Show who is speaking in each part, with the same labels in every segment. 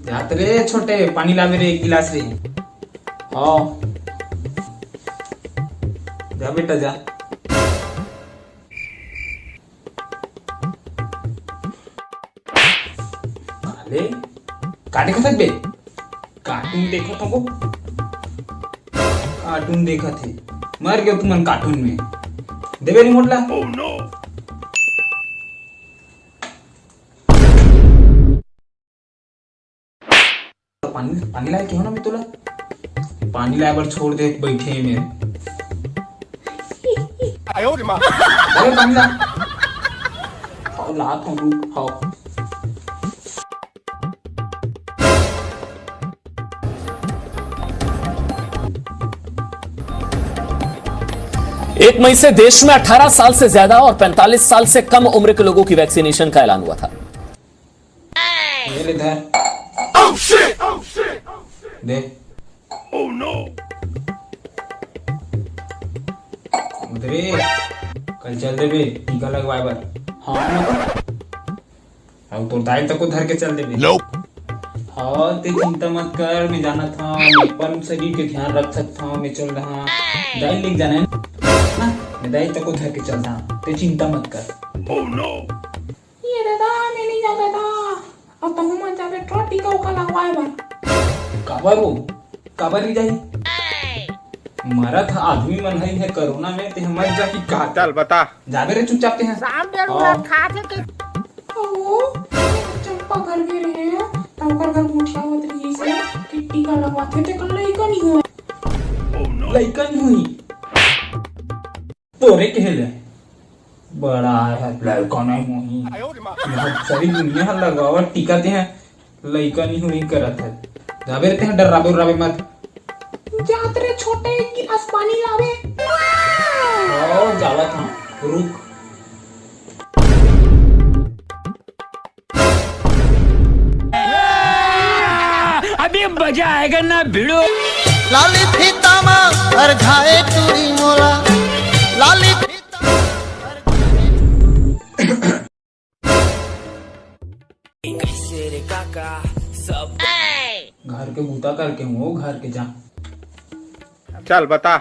Speaker 1: जात रे छोटे पानी लावे रे एक गिलास रे। हाँ जा बेटा जा। अरे काटे खा बे कार्टून देखो तुमको कार्टून देखा थे मर गया तुम कार्टून में देवे रिमोट ला। oh, no. पानी लाए क्यों ना मैं तुला पानी लाए पर छोड़ दे बैठे हैं मेरे। अरे पानी ला ला तो रुक हाँ।
Speaker 2: एक मई से देश में 18 साल से ज्यादा और 45 साल से कम उम्र के लोगों की वैक्सीनेशन का ऐलान हुआ था।
Speaker 1: दे oh, no. उधरे कल चल दे बे टीका लगवाए बार। हाँ अब तो दाई तक को धर के चल दे बे। nope. हाँ ते चिंता मत कर मैं जाना था मैं अपन शरीर के ध्यान रख सकता हूँ मैं चल रहा दाई लेके जाना है ना मैं दाई तक को धर के चल रहा ते चिंता मत कर। oh, no.
Speaker 3: ये दादा मैं नहीं जाता था अब तो हम मत जावे तो टीका उका लगवाए बार।
Speaker 1: काबर नहीं जाई मरा था आदमी मन है कोरोना में ते हमर जाकी का
Speaker 4: चल बता
Speaker 1: जाबे रे चुपचाप ते हैं
Speaker 3: शाम डेढ़ उलट खा थे के ओ चंपा घर गए रहे तब कर घर पूछा होत रही से कि टीका लगवाते थे कल लइका नहीं हुआ।
Speaker 1: oh, no. लइका नहीं हुई तोरे कहले बड़ा है लइका नहीं हुई सारी दुनिया लगावा टीका ते हैं लइका नहीं हुई करत है जाबे रहते हैं डराबे मत
Speaker 3: जात रे छोटे एक गिलास पानी लावे।
Speaker 1: ओ जावा था रुक
Speaker 5: अभी मजा आएगा ना भिड़ो।
Speaker 6: लाली फीता मा हर घाए तुरी मोला लाली फीता
Speaker 5: कैसे रे काका सब
Speaker 1: घर के बूता करके हो घर के जा
Speaker 4: चल बता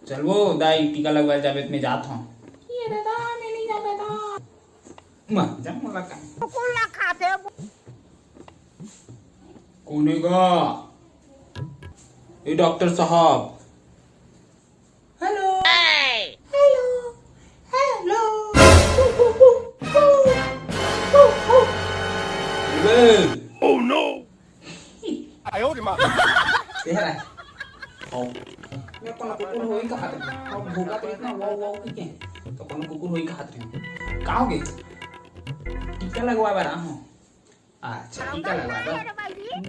Speaker 1: चल वो दाई टीका लगवा जाबे में जात हूं।
Speaker 3: ये दादा मैं नहीं जाता था
Speaker 1: मत जा मला का
Speaker 3: कुल्ला खाते
Speaker 1: कोनेगा ए डॉक्टर साहब
Speaker 3: hello hello hello
Speaker 4: oh, no.
Speaker 1: तेरा ओ मैं कोन कुकुर होई का हाथ में अब भूखा तो इतना वाव वाव के तो कोन कुकुर होई का हाथ में का हो गए टीका लगवा बा रहा हूं। अच्छा टीका लगवा बा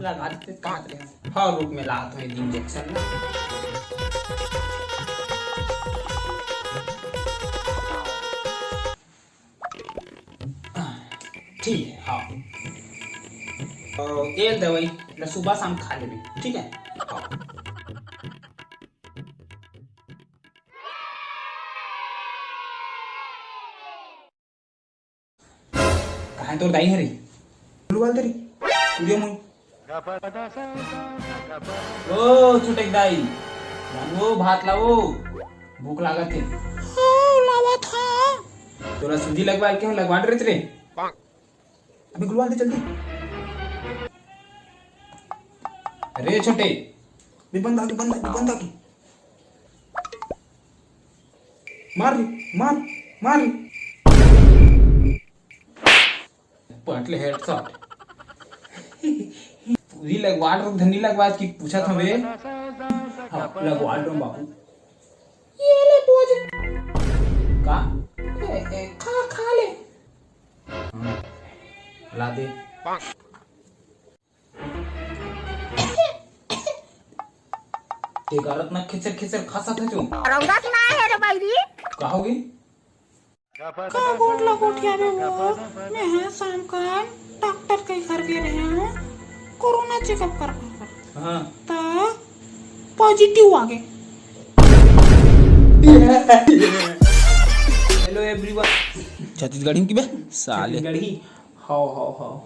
Speaker 1: लगा देते काट रहे हां रुक में लात है इंजेक्शन ठीक है। हाँ एक दवाई सुबह शाम खा लेबे ठीक है। हाँ कहाँ तोर दाई हरी बोल तेरी पूरी मुई ओ छुटेक दाई वो भात लाओ भूख लागत है।
Speaker 3: हाँ लावा था
Speaker 1: तोरा सूजी लगवा के लगवा रहे रे अभी गुलवा दे जल्दी। अरे छोटे भी बंद आके मार मार पटले हेडशॉट पूरी लगवा दो धनी लगवा की पूछा था वे। हाँ लगवा दो बाबू
Speaker 3: ये ले बोझ
Speaker 1: का
Speaker 3: खा ले
Speaker 1: ला दे तेगारत ना खिचर खासा था क्यों
Speaker 3: रौदा ना है रे भाई
Speaker 1: कहोगे
Speaker 3: का बोल ला गोठिया रे वो मैं है शाम का डॉक्टर के घर गए रहे हैं कोरोना चेकअप कर
Speaker 1: हाँ
Speaker 3: तो पॉजिटिव आ गए।
Speaker 1: हेलो एवरीवन छत्तीसगढ़ी की बे छत्तीसगढ़ी हो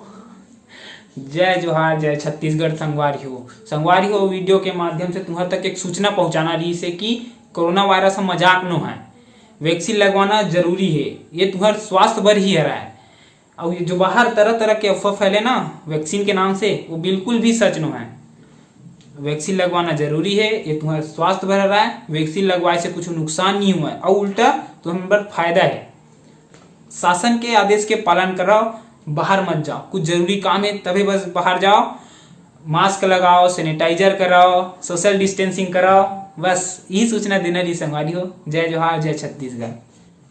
Speaker 1: जय जोहार जय छत्तीसगढ़ संगवारी हो वीडियो के माध्यम से तुम्हारे तक एक सूचना पहुंचाना रही से कि कोरोना वायरस मजाक नो है। वैक्सीन लगवाना जरूरी है, ये तुम्हारे स्वास्थ्य भर ही रहा है। और ये जो बाहर तरह तरह के अफवाह फैले ना वैक्सीन के नाम से, वो बिल्कुल भी सच नो है। वैक्सीन लगवाना जरूरी है, ये तुम्हारा स्वास्थ्य भर रहा है। वैक्सीन लगवाए से कुछ नुकसान नहीं हुआ है और उल्टा तुम्हारे पर फायदा है। शासन के आदेश के पालन करो, बाहर मत जाओ, कुछ जरूरी काम है तभी बस बाहर जाओ, मास्क लगाओ, सैनिटाइजर कराओ, सोशल डिस्टेंसिंग कराओ, बस यही सूचना देना रही संगवारी हो। जय जोहार जय छत्तीसगढ़।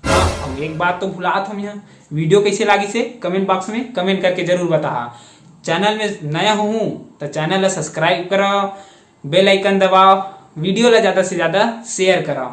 Speaker 1: हाँ, एक बात तो भुला हम यहाँ, वीडियो कैसे लगी से कमेंट बॉक्स में कमेंट करके जरूर बता। चैनल में नया हूँ तो चैनल सब्सक्राइब करो, बेल आइकन दबाओ, वीडियो ला ज़्यादा से ज़्यादा शेयर करो।